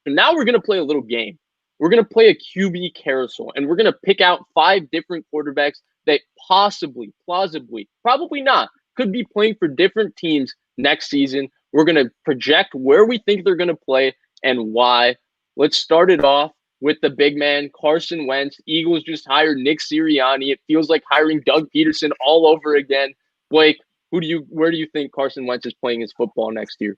So now we're going to play a little game. We're going to play a QB carousel, and we're going to pick out 5 different quarterbacks that possibly, plausibly, probably not, could be playing for different teams next season. We're going to project where we think they're going to play and why. Let's start it off with the big man, Carson Wentz. Eagles just hired Nick Sirianni. It feels like hiring Doug Peterson all over again. Blake, where do you think Carson Wentz is playing his football next year?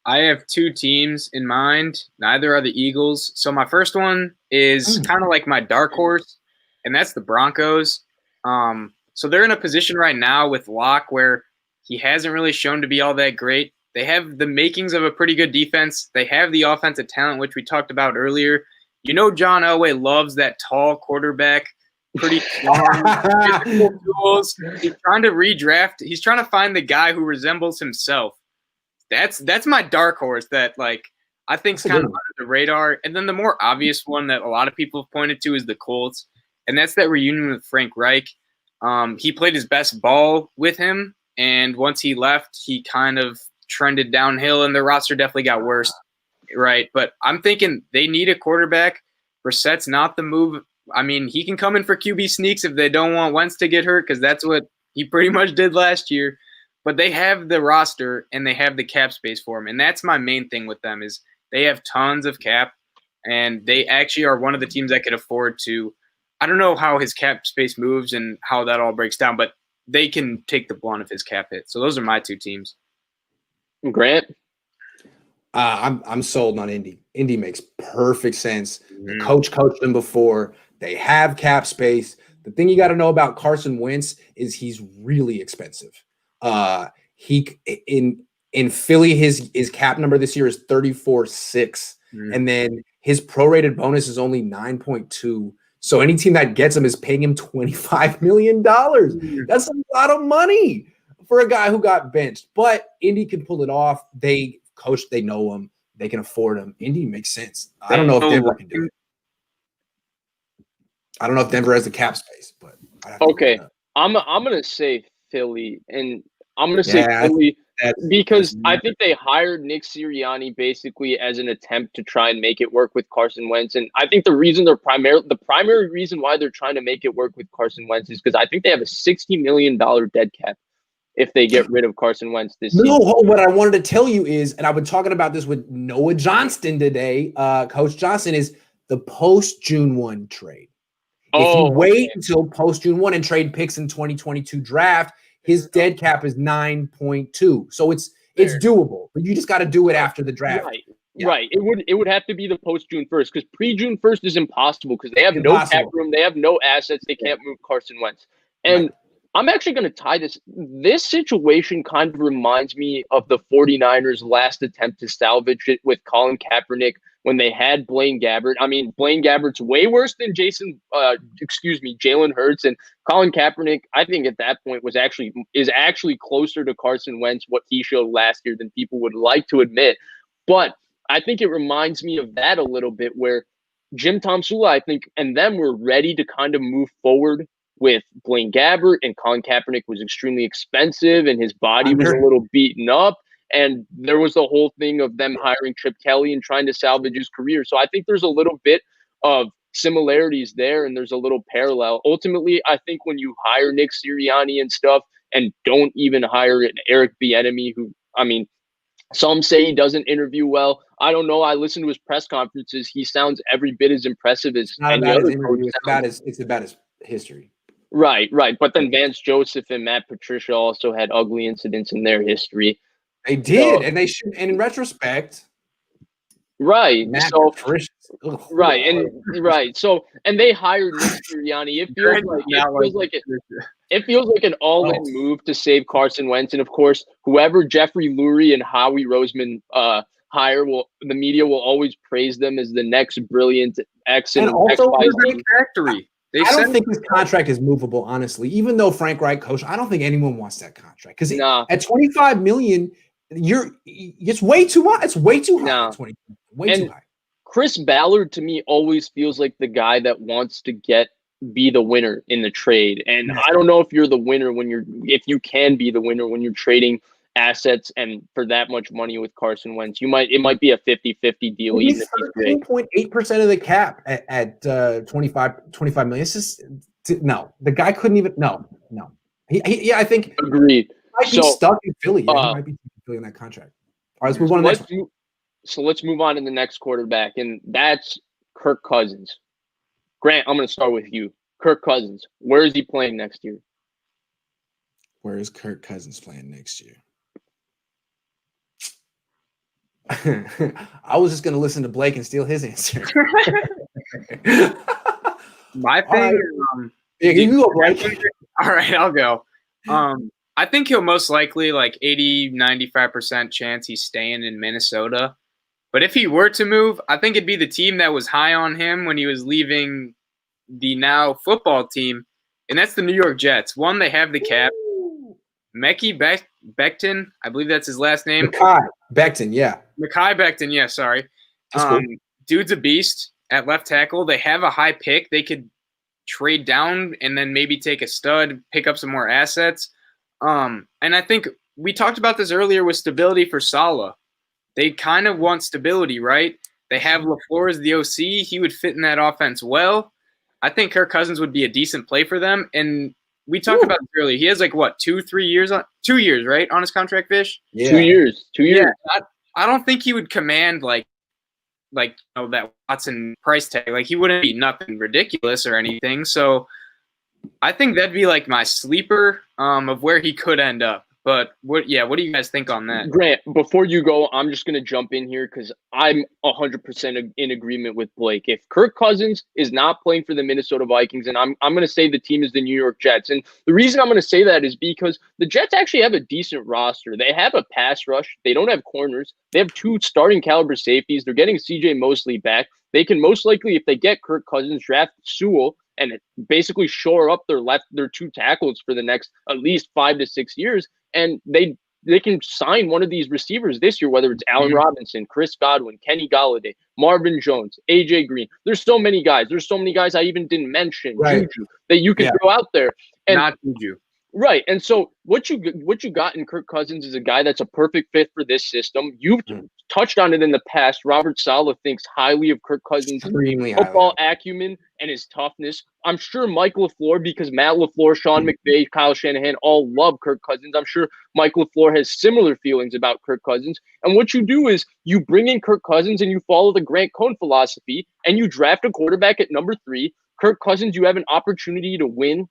I have 2 teams in mind. Neither are the Eagles. So my first one is kind of like my dark horse, and that's the Broncos. So they're in a position right now with Locke where he hasn't really shown to be all that great. They have the makings of a pretty good defense. They have the offensive talent, which we talked about earlier. You know, John Elway loves that tall quarterback, pretty strong, physical tools. He's trying to redraft. He's trying to find the guy who resembles himself. That's my dark horse that, like, I think is kind of under the radar. And then the more obvious one that a lot of people have pointed to is the Colts, and that's that reunion with Frank Reich. He played his best ball with him, and once he left, he kind of trended downhill, and the roster definitely got worse, right? But I'm thinking they need a quarterback. Brissett's not the move. I mean, he can come in for QB sneaks if they don't want Wentz to get hurt, because that's what he pretty much did last year. But they have the roster, and they have the cap space for him, and that's my main thing with them is they have tons of cap, and they actually are one of the teams that could afford to – I don't know how his cap space moves and how that all breaks down, but they can take the blunt of his cap hit. So those are my 2 teams. Grant? I'm sold on Indy. Indy makes perfect sense. The coach coached them before. They have cap space. The thing you got to know about Carson Wentz is he's really expensive. He in Philly, his cap number this year is 34.6, and then his prorated bonus is only 9.2. So any team that gets him is paying him $25 million. That's a lot of money for a guy who got benched. But Indy can pull it off. They know him. They can afford him. Indy makes sense. I don't know if Denver can do it. I don't know if Denver has the cap space, but okay. I'm gonna say Philly, and I'm gonna say Philly because I think they hired Nick Sirianni basically as an attempt to try and make it work with Carson Wentz, and I think the primary reason why they're trying to make it work with Carson Wentz is because I think they have a $60 million dead cap if they get rid of Carson Wentz this season. What I wanted to tell you is, and I've been talking about this with Noah Johnston today, Coach Johnson, is the post-June 1 trade. If you wait until post-June 1 and trade picks in 2022 draft, his dead cap is 9.2. So it's doable, but you just got to do it after the draft. Right. Yeah. Right. It would have to be the post-June 1st because pre-June 1st is impossible because they have no cap room. They have no assets. They can't move Carson Wentz. And I'm actually going to tie this. This situation kind of reminds me of the 49ers' last attempt to salvage it with Colin Kaepernick when they had Blaine Gabbert. I mean, Blaine Gabbert's way worse than Jalen Hurts, and Colin Kaepernick, I think at that point is actually closer to Carson Wentz, what he showed last year, than people would like to admit. But I think it reminds me of that a little bit, where Jim Tomsula, I think, and them were ready to kind of move forward with Blaine Gabbert, and Colin Kaepernick was extremely expensive, and his body was a little beaten up. And there was the whole thing of them hiring Chip Kelly and trying to salvage his career. So I think there's a little bit of similarities there, and there's a little parallel. Ultimately, I think when you hire Nick Sirianni and stuff and don't even hire an Eric Bieniemy, who, I mean, some say he doesn't interview well. I don't know. I listen to his press conferences. He sounds every bit as impressive as any other coach. It's about his history. Right. But then Vance Joseph and Matt Patricia also had ugly incidents in their history. They did, and they should. And in retrospect, right? Matt Patricia. So, and they hired Nick Sirianni. It feels like an all-in move to save Carson Wentz, and of course, whoever Jeffrey Lurie and Howie Roseman hire, the media will always praise them as the next brilliant X and also factory. I don't think his contract is movable, honestly. Even though Frank Reich coached, I don't think anyone wants that contract because at $25 million, it's way too much. It's way too high. Too high. Chris Ballard to me always feels like the guy that wants to be the winner in the trade. And I don't know if you're the winner if you can be the winner when you're trading assets and for that much money with Carson Wentz. It might be a 50-50 deal. He's 13.8% of the cap at 25 million. It's just no. The guy couldn't even no. I think agreed. He might be stuck in Philly. Yeah, he might be stuck in Philly in that contract. All right, let's move on to the next one. So let's move on to the next quarterback, and that's Kirk Cousins. Grant, I'm going to start with you. Kirk Cousins, where is he playing next year? Where is Kirk Cousins playing next year? I was just going to listen to Blake and steal his answer. My thing you go, Blake. All right, I'll go. I think he'll most likely, like 80-95% chance he's staying in Minnesota. But if he were to move, I think it'd be the team that was high on him when he was leaving the now football team, and that's the New York Jets. One, they have the cap. Mekhi Becton, I believe that's his last name. Mekhi Becton, yeah. Mekhi Becton, yeah, sorry. Cool. Dude's a beast at left tackle. They have a high pick. They could trade down and then maybe take a stud, pick up some more assets. And I think we talked about this earlier with stability for Saleh. They kind of want stability, right? They have LaFleur as the OC. He would fit in that offense well. I think Kirk Cousins would be a decent play for them. And we talked about this earlier. He has 2 years, right, on his contract, Fish? Yeah. 2 years. 2 years. Yeah, I don't think he would command that Watson price tag. Like, he wouldn't be nothing ridiculous or anything. So I think that'd be like my sleeper of where he could end up. But what do you guys think on that? Grant, before you go, I'm just going to jump in here because I'm 100% in agreement with Blake. If Kirk Cousins is not playing for the Minnesota Vikings, and I'm going to say the team is the New York Jets. And the reason I'm going to say that is because the Jets actually have a decent roster. They have a pass rush. They don't have corners. They have 2 starting caliber safeties. They're getting CJ Mosley back. They can most likely, if they get Kirk Cousins, draft Sewell and basically shore up their 2 tackles for the next at least 5 to 6 years. And they can sign one of these receivers this year, whether it's Allen Robinson, Chris Godwin, Kenny Golladay, Marvin Jones, AJ Green. There's so many guys. There's so many guys I even didn't mention, right, Juju, that you can throw out there. And not Juju. Right. And so what you got in Kirk Cousins is a guy that's a perfect fit for this system. You've touched on it in the past. Robert Saleh thinks highly of Kirk Cousins' football acumen and his toughness. I'm sure Mike LaFleur, because Matt LaFleur, Sean McVay, Kyle Shanahan all love Kirk Cousins. I'm sure Mike LaFleur has similar feelings about Kirk Cousins. And what you do is you bring in Kirk Cousins and you follow the Grant Cohn philosophy and you draft a quarterback at number 3. Kirk Cousins, you have an opportunity to win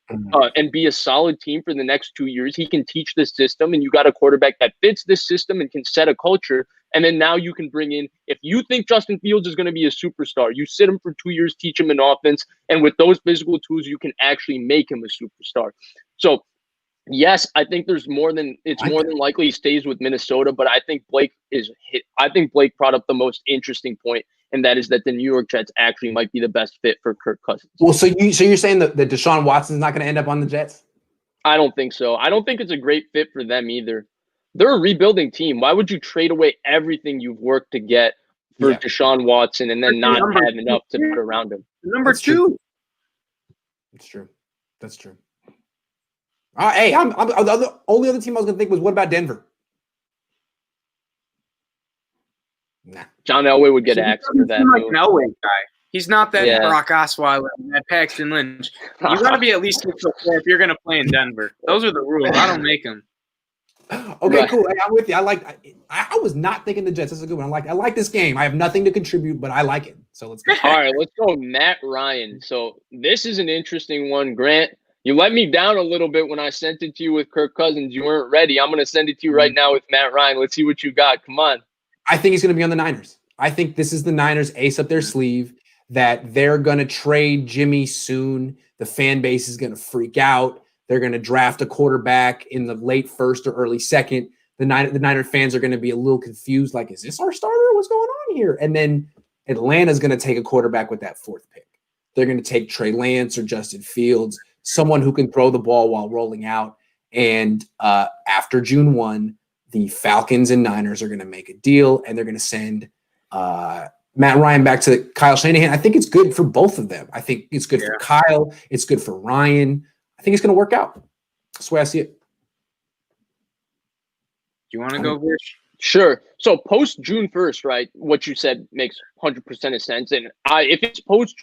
and be a solid team for the next 2 years. He can teach this system, and you got a quarterback that fits this system and can set a culture. And then now you can bring in, if you think Justin Fields is going to be a superstar, you sit him for 2 years, teach him an offense, and with those physical tools, you can actually make him a superstar. So, yes, I think more than likely he stays with Minnesota, but I think Blake brought up the most interesting point. And that is that the New York Jets actually might be the best fit for Kirk Cousins. Well, so you're saying that Deshaun Watson's not going to end up on the Jets? I don't think so. I don't think it's a great fit for them either. They're a rebuilding team. Why would you trade away everything you've worked to get for Deshaun Watson and then not have enough to put around him? Number 2. That's true. That's true. Hey, the only other team I was going to think was, what about Denver? Nah. John Elway would get axed for that. Like an Elway guy. He's not that Brock Osweiler, that Paxton Lynch. You got to be at least 6 foot 4 if you're going to play in Denver. Those are the rules. I don't make them. Okay, cool. Hey, I'm with you. I was not thinking the Jets. That's a good one. I like this game. I have nothing to contribute, but I like it. So let's go. All right, let's go Matt Ryan. So this is an interesting one. Grant, you let me down a little bit when I sent it to you with Kirk Cousins. You weren't ready. I'm going to send it to you right now with Matt Ryan. Let's see what you got. Come on. I think he's going to be on the Niners. I think this is the Niners ace up their sleeve, that they're going to trade Jimmy soon. The fan base is going to freak out. They're going to draft a quarterback in the late 1st or early 2nd. The Niner fans are going to be a little confused, like, is this our starter? What's going on here? And then Atlanta's going to take a quarterback with that 4th pick. They're going to take Trey Lance or Justin Fields, someone who can throw the ball while rolling out. And after June 1, the Falcons and Niners are going to make a deal, and they're going to send Matt Ryan back to Kyle Shanahan. I think it's good for both of them. I think it's good for Kyle. It's good for Ryan. I think it's going to work out. That's the way I see it. you want to go, Vish? Sure. So post June 1st, right? What you said makes 100% of sense. And if it's post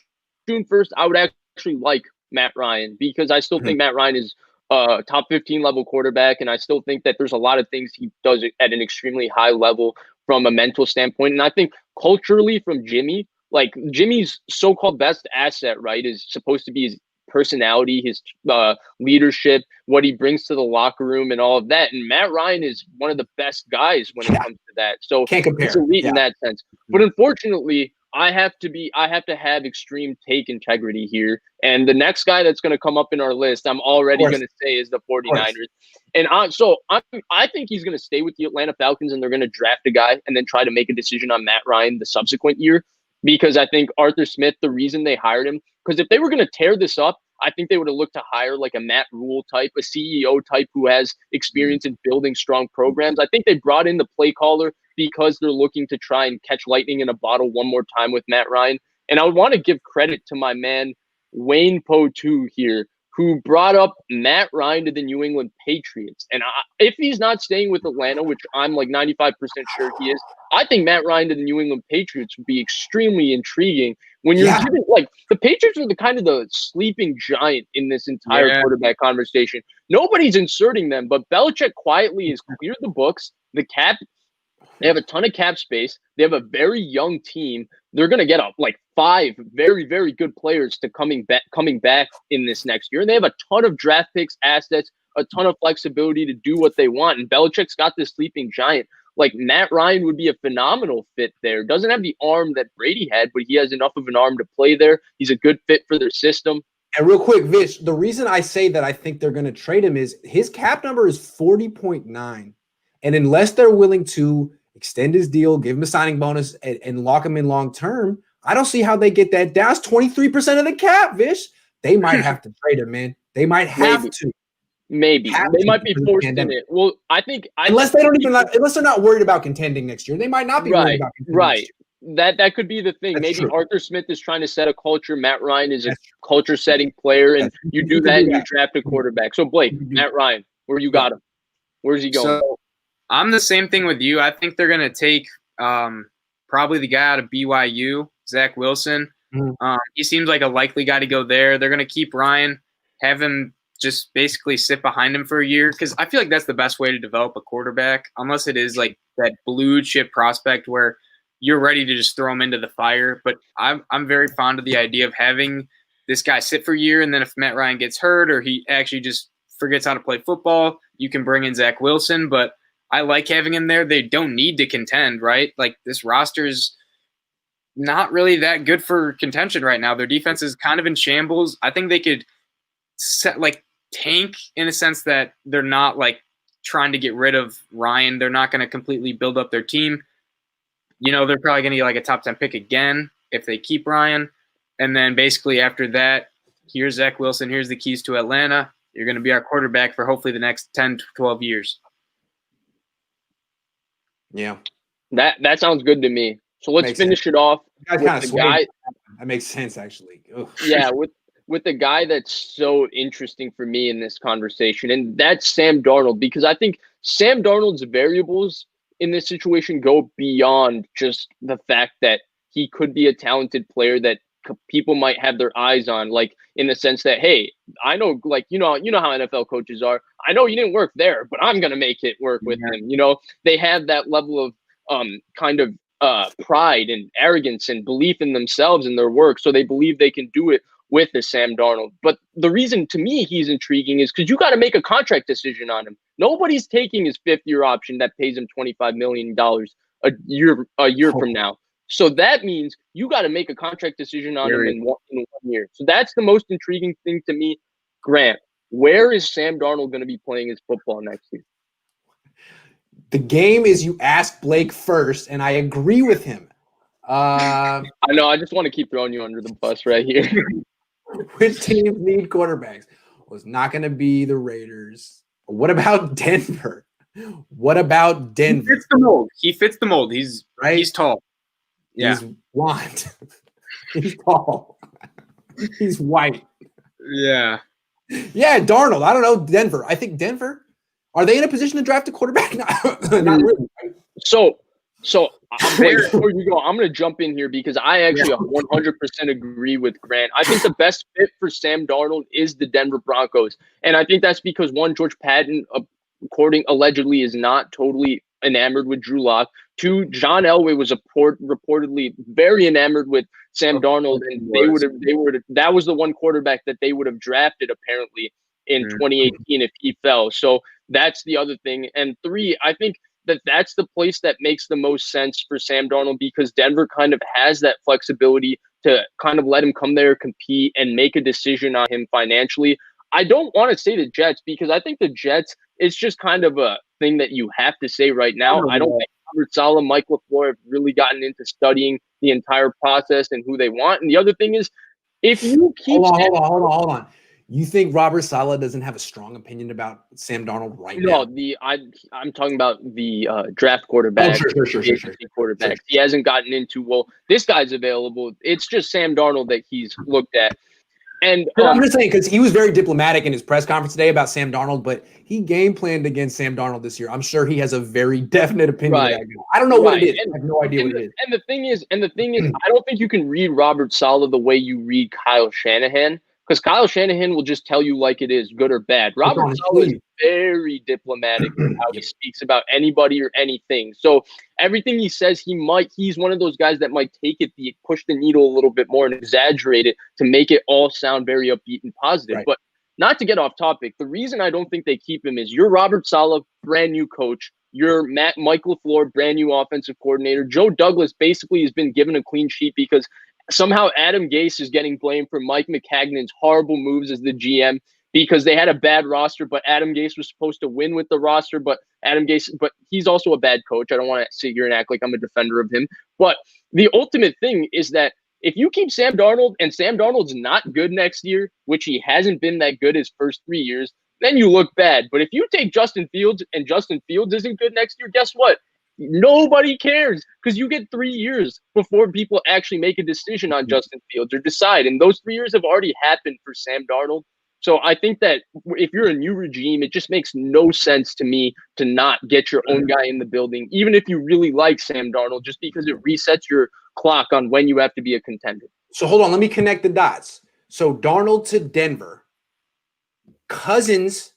June 1st, I would actually like Matt Ryan because I still think Matt Ryan is a top 15 level quarterback. And I still think that there's a lot of things he does at an extremely high level from a mental standpoint. And I think culturally from Jimmy, like Jimmy's so-called best asset, right, is supposed to be his personality, his leadership, what he brings to the locker room and all of that. And Matt Ryan is one of the best guys when it comes to that. So can't compare. It's elite in that sense. But unfortunately, I have to have extreme take integrity here. And the next guy that's going to come up in our list, I'm already going to say is the 49ers. And I think he's going to stay with the Atlanta Falcons and they're going to draft a guy and then try to make a decision on Matt Ryan the subsequent year. Because I think Arthur Smith, the reason they hired him, because if they were going to tear this up, I think they would have looked to hire like a Matt Rule type, a CEO type who has experience in building strong programs. I think they brought in the play caller because they're looking to try and catch lightning in a bottle one more time with Matt Ryan. And I would want to give credit to my man, Wayne Potu here, who brought up Matt Ryan to the New England Patriots. And if he's not staying with Atlanta, which I'm like 95% sure he is, I think Matt Ryan to the New England Patriots would be extremely intriguing. When you're giving, like, the Patriots are the kind of the sleeping giant in this entire quarterback conversation. Nobody's inserting them, but Belichick quietly has cleared the books. The cap, they have a ton of cap space. They have a very young team. They're going to get up like 5 very, very good players to coming back in this next year. And they have a ton of draft picks, assets, a ton of flexibility to do what they want. And Belichick's got this sleeping giant. Like Matt Ryan would be a phenomenal fit there. Doesn't have the arm that Brady had, but he has enough of an arm to play there. He's a good fit for their system. And real quick, Vish, the reason I say that I think they're going to trade him is his cap number is 40.9. And unless they're willing to extend his deal, give him a signing bonus, and lock him in long term, I don't see how they get that down. That's 23% of the cap, Vish. They might have to trade him, man. They might have to. Maybe they might be forced in it. Well, I think unless they're not worried about contending next year, they might not be worried about contending next year. That could be the thing. That's maybe true. Arthur Smith is trying to set a culture. Matt Ryan is a culture-setting player, and you do that and you draft a quarterback. So Blake, Matt Ryan, where you got him? Where's he going? So, I'm the same thing with you. I think they're going to take probably the guy out of BYU, Zach Wilson. He seems like a likely guy to go there. They're going to keep Ryan, have him just basically sit behind him for a year because I feel like that's the best way to develop a quarterback, unless it is like that blue chip prospect where you're ready to just throw him into the fire. But I'm very fond of the idea of having this guy sit for a year, and then if Matt Ryan gets hurt or he actually just forgets how to play football, you can bring in Zach Wilson. But I like having him there. They don't need to contend, right? Like this roster's not really that good for contention right now. Their defense is kind of in shambles. I think they could tank in a sense that they're not like trying to get rid of Ryan. They're not going to completely build up their team. You know, they're probably going to get like a top 10 pick again if they keep Ryan. And then basically after that, here's Zach Wilson. Here's the keys to Atlanta. You're going to be our quarterback for hopefully the next 10 to 12 years. Yeah. That sounds good to me. So let's finish it off with the guy. That makes sense, actually. Ugh. Yeah, with the guy that's so interesting for me in this conversation, and that's Sam Darnold, because I think Sam Darnold's variables in this situation go beyond just the fact that he could be a talented player that people might have their eyes on, like in the sense that, hey, I know, like, you know how NFL coaches are. I know you didn't work there, but I'm going to make it work with him. You know, they have that level of kind of pride and arrogance and belief in themselves and their work. So they believe they can do it with the Sam Darnold. But the reason to me he's intriguing is because you got to make a contract decision on him. Nobody's taking his 5th-year option that pays him $25 million a year from now. So that means you got to make a contract decision on him in one year. So that's the most intriguing thing to me. Grant, where is Sam Darnold going to be playing his football next year? The game is you ask Blake first, and I agree with him. I know. I just want to keep throwing you under the bus right here. Which teams need quarterbacks? Well, it's not going to be the Raiders. What about Denver? What about Denver? He fits the mold. He's right. He's tall. Yeah. He's blonde. He's tall. He's white. Yeah. Yeah, Darnold. I don't know. Denver. I think Denver. Are they in a position to draft a quarterback? Not really. So before you go, I'm going to jump in here because I actually 100% agree with Grant. I think the best fit for Sam Darnold is the Denver Broncos. And I think that's because, one, George Patton, allegedly, is not totally enamored with Drew Lock. Two, John Elway was reportedly very enamored with Sam Darnold, and that was the one quarterback that they would have drafted, apparently, in 2018 if he fell. So that's the other thing. And three, I think that's the place that makes the most sense for Sam Darnold because Denver kind of has that flexibility to kind of let him come there, compete, and make a decision on him financially. I don't want to say the Jets because I think the Jets, it's just kind of a thing that you have to say right now. I don't think Robert Saleh, Mike LaFleur have really gotten into studying the entire process and who they want. And the other thing is, if you keep hold on. You think Robert Saleh doesn't have a strong opinion about Sam Darnold right now? No, I'm talking about the draft quarterback. Oh, sure. Quarterbacks. Sure. He hasn't gotten into, well, this guy's available. It's just Sam Darnold that he's looked at. And I'm just saying because he was very diplomatic in his press conference today about Sam Darnold, but he game planned against Sam Darnold this year. I'm sure he has a very definite opinion. Right. I don't know what it is. I have no idea what it is. And the thing is, I don't think you can read Robert Saleh the way you read Kyle Shanahan. Because Kyle Shanahan will just tell you like it is, good or bad. Robert Saleh is very diplomatic in how he speaks about anybody or anything. So everything he says, he's one of those guys that might push the needle a little bit more and exaggerate it to make it all sound very upbeat and positive. Right. But not to get off topic, the reason I don't think they keep him is you're Robert Saleh, brand new coach. You're Mike LaFleur, brand new offensive coordinator. Joe Douglas basically has been given a clean sheet because somehow Adam Gase is getting blamed for Mike McCagnon's horrible moves as the GM because they had a bad roster, but Adam Gase was supposed to win with the roster, but he's also a bad coach. I don't want to sit here and act like I'm a defender of him. But the ultimate thing is that if you keep Sam Darnold and Sam Darnold's not good next year, which he hasn't been that good his first 3 years, then you look bad. But if you take Justin Fields and Justin Fields isn't good next year, guess what? Nobody cares because you get 3 years before people actually make a decision on Justin Fields or decide. And those 3 years have already happened for Sam Darnold. So I think that if you're a new regime, it just makes no sense to me to not get your own guy in the building, even if you really like Sam Darnold, just because it resets your clock on when you have to be a contender. So hold on, let me connect the dots. So Darnold to Denver, Cousins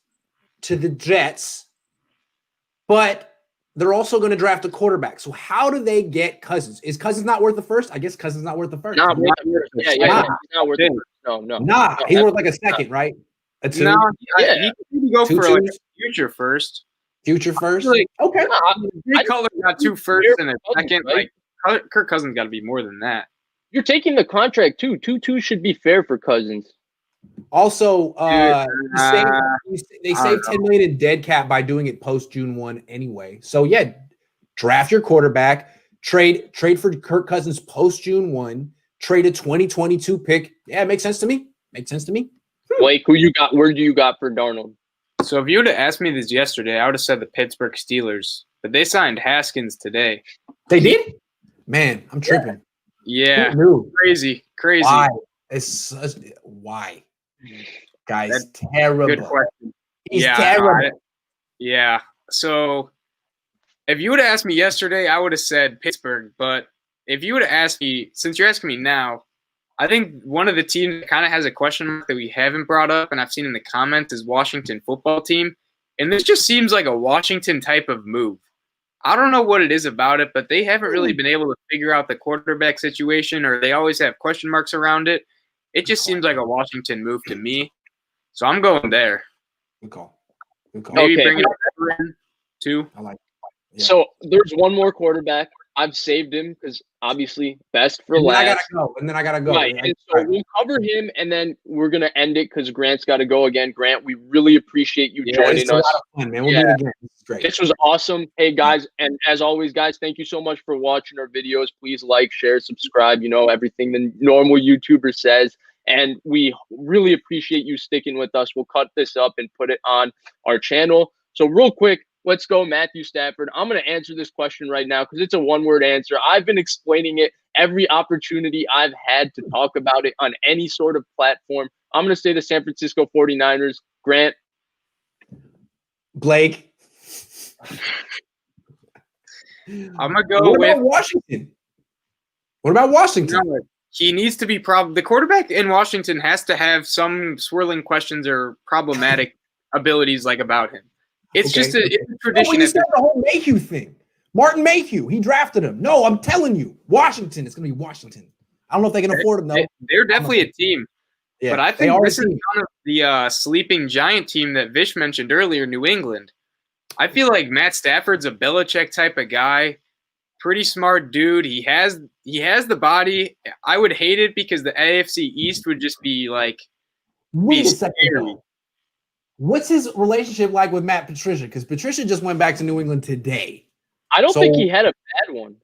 to the Jets, but they're also going to draft a quarterback. So how do they get Cousins? Is Cousins not worth the first? I guess Cousins not worth the first. He's not worth the first. No. He's worth like a second, right? A two? No, he could go for like a future first. Future first? Like, okay. Jay Cutler got 2 firsts and a second. Right? Like Kirk Cousins got to be more than that. You're taking the contract too. 2-2 should be fair for Cousins. Also, they saved $10 million in dead cap by doing it post June 1 anyway. So yeah, draft your quarterback, trade for Kirk Cousins post June 1, trade a 2022 pick. Yeah, it makes sense to me. Blake, who you got? Where do you got for Darnold? So if you would have asked me this yesterday, I would have said the Pittsburgh Steelers. But they signed Haskins today. They did? Man, I'm tripping. Yeah. Crazy. Why? Why? Guys, that's terrible. Good question. He's terrible. Yeah. So if you would have asked me yesterday, I would have said Pittsburgh. But if you would have asked me, since you're asking me now, I think one of the teams that kind of has a question mark that we haven't brought up, and I've seen in the comments, is Washington football team. And this just seems like a Washington type of move. I don't know what it is about it, but they haven't really been able to figure out the quarterback situation, or they always have question marks around it. It just seems like a Washington move to me. So I'm going there. Good call. Maybe bring it up too. I like it. Yeah. So there's one more quarterback. I've saved him because obviously best for last. And then I gotta go. Right. And so we'll cover him, and then we're gonna end it because Grant's got to go again. Grant, we really appreciate you joining us. A lot of fun, man. We'll do it again. This is great. This was awesome. Hey guys, and as always, guys, thank you so much for watching our videos. Please like, share, subscribe. You know everything the normal YouTuber says. And we really appreciate you sticking with us. We'll cut this up and put it on our channel. So real quick, let's go Matthew Stafford. I'm going to answer this question right now because it's a one-word answer. I've been explaining it every opportunity I've had to talk about it on any sort of platform. I'm going to say the San Francisco 49ers. Grant? Blake, I'm gonna go with Washington. What about Washington? No, he needs to be the quarterback in Washington has to have some swirling questions or problematic abilities like about him. It's just it's a tradition. When you said the whole Mayhew thing, Martin Mayhew, he drafted him. No, I'm telling you, Washington. It's going to be Washington. I don't know if they can afford him though. They're definitely a team. Yeah, but I think this is kind of the sleeping giant team that Vish mentioned earlier, New England. I feel like Matt Stafford's a Belichick type of guy. Pretty smart dude. He has the body. I would hate it because the AFC East would just be like. Wait a second. What's his relationship like with Matt Patricia? Because Patricia just went back to New England today. I don't think he had a bad one.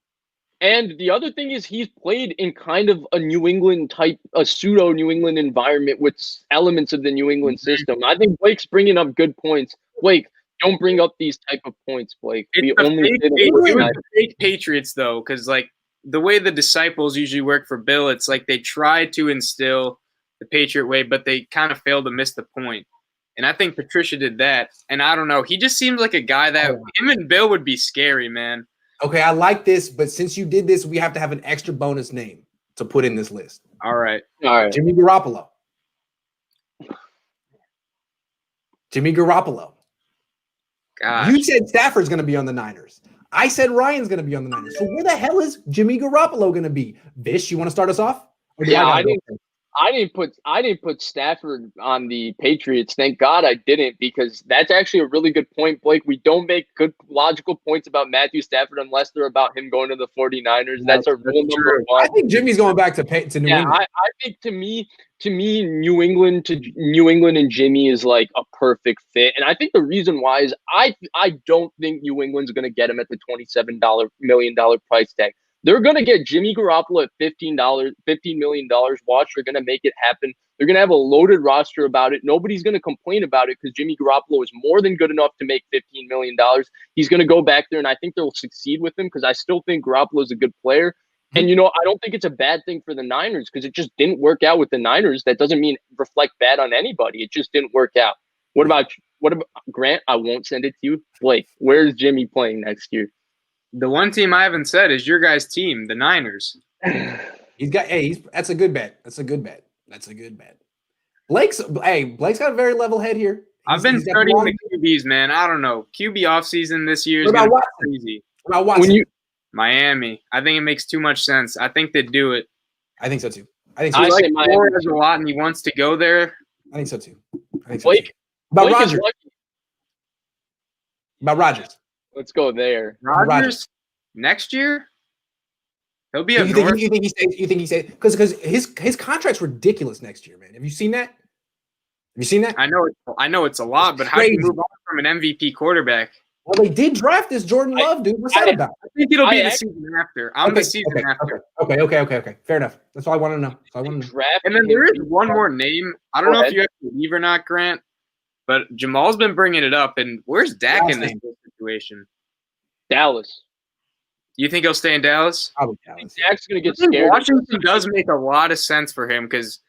And the other thing is he's played in kind of a New England type, a pseudo New England environment with elements of the New England system. I think Blake's bringing up good points. Blake, don't bring up these type of points, Blake. It was the fake Patriots, though, because like the way the disciples usually work for Bill, it's like they try to instill the Patriot way, but they kind of fail to miss the point. And I think Patricia did that. And I don't know. He just seems like a guy that him and Bill would be scary, man. Okay, I like this, but since you did this, we have to have an extra bonus name to put in this list. All right. Jimmy Garoppolo. Jimmy Garoppolo. Gosh. You said Stafford's going to be on the Niners. I said Ryan's going to be on the Niners. So where the hell is Jimmy Garoppolo going to be? Vish, you want to start us off? I didn't put Stafford on the Patriots. Thank God I didn't, because that's actually a really good point, Blake. We don't make good logical points about Matthew Stafford unless they're about him going to the 49ers. That's our rule number one. I think Jimmy's going back to New England. I think to me, New England and Jimmy is like a perfect fit. And I think the reason why is I don't think New England's going to get him at the $27 million price tag. They're going to get Jimmy Garoppolo at $15 million. Watch, they're going to make it happen. They're going to have a loaded roster about it. Nobody's going to complain about it because Jimmy Garoppolo is more than good enough to make $15 million. He's going to go back there, and I think they'll succeed with him because I still think Garoppolo is a good player. And, I don't think it's a bad thing for the Niners because it just didn't work out with the Niners. That doesn't mean reflect bad on anybody. It just didn't work out. What about Grant? I won't send it to you. Blake, where's Jimmy playing next year? The one team I haven't said is your guys' team, the Niners. That's a good bet. That's a good bet. Blake's got a very level head here. I've been studying the QBs, man. I don't know. QB offseason this year is going to be crazy. What about Watson? Miami. I think it makes too much sense. I think they'd do it. I think so too. I like Flores a lot, and he wants to go there. I think so too. Blake. About Rodgers. About Rodgers. Let's go there. Rodgers next year? He'll be a. You think he stays? Because his contract's ridiculous next year, man. Have you seen that? I know it's a lot, but how do you move on from an MVP quarterback? Well, they did draft this Jordan Love, dude. What's that about? I think it'll be the season after. The season after. Okay. Fair enough. That's all I want to know. And then there is one more name. I don't know if you have to leave or not, Grant, but Jamal's been bringing it up. And where's Dak in this situation? Dallas. You think he'll stay in Dallas? Probably Dallas. Dak's going to get scared. Washington does make a lot of sense for him because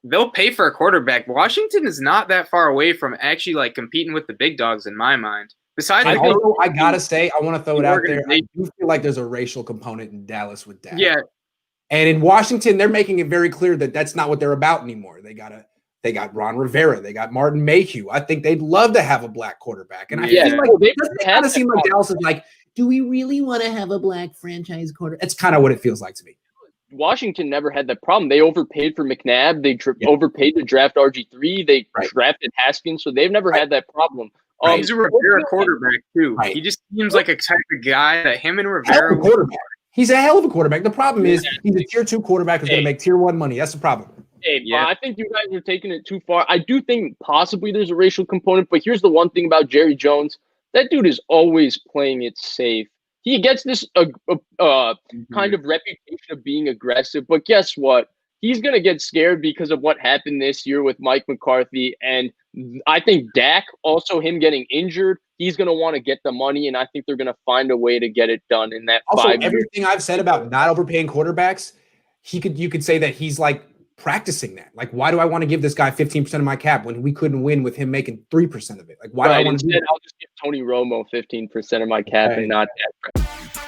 they'll pay for a quarterback. Washington is not that far away from actually like competing with the big dogs in my mind. Besides, I gotta say, I want to throw it out there. I do feel like there's a racial component in Dallas with Dak. Yeah, and in Washington, they're making it very clear that that's not what they're about anymore. They got Ron Rivera, they got Martin Mayhew. I think they'd love to have a black quarterback, and I feel like it kind of seems like Dallas is like, do we really want to have a black franchise quarterback? That's kind of what it feels like to me. Washington never had that problem. They overpaid for McNabb. They overpaid to draft RG3. They drafted Haskins, so they've never had that problem. He's a Rivera quarterback too. Right. He just seems like a type of guy that him and Rivera. He's a hell of a quarterback. The problem is he's a tier 2 quarterback who's going to make tier 1 money. That's the problem. I think you guys are taking it too far. I do think possibly there's a racial component, but here's the one thing about Jerry Jones: that dude is always playing it safe. He gets this kind of reputation of being aggressive, but guess what? He's going to get scared because of what happened this year with Mike McCarthy. And I think Dak, also him getting injured, he's going to want to get the money, and I think they're going to find a way to get it done in that 5 years. Everything I've said about not overpaying quarterbacks, you could say that he's like practicing that. Like, why do I want to give this guy 15% of my cap when we couldn't win with him making 3% of it? Like, why do I want to do that? I'll just give Tony Romo 15% of my cap and not that.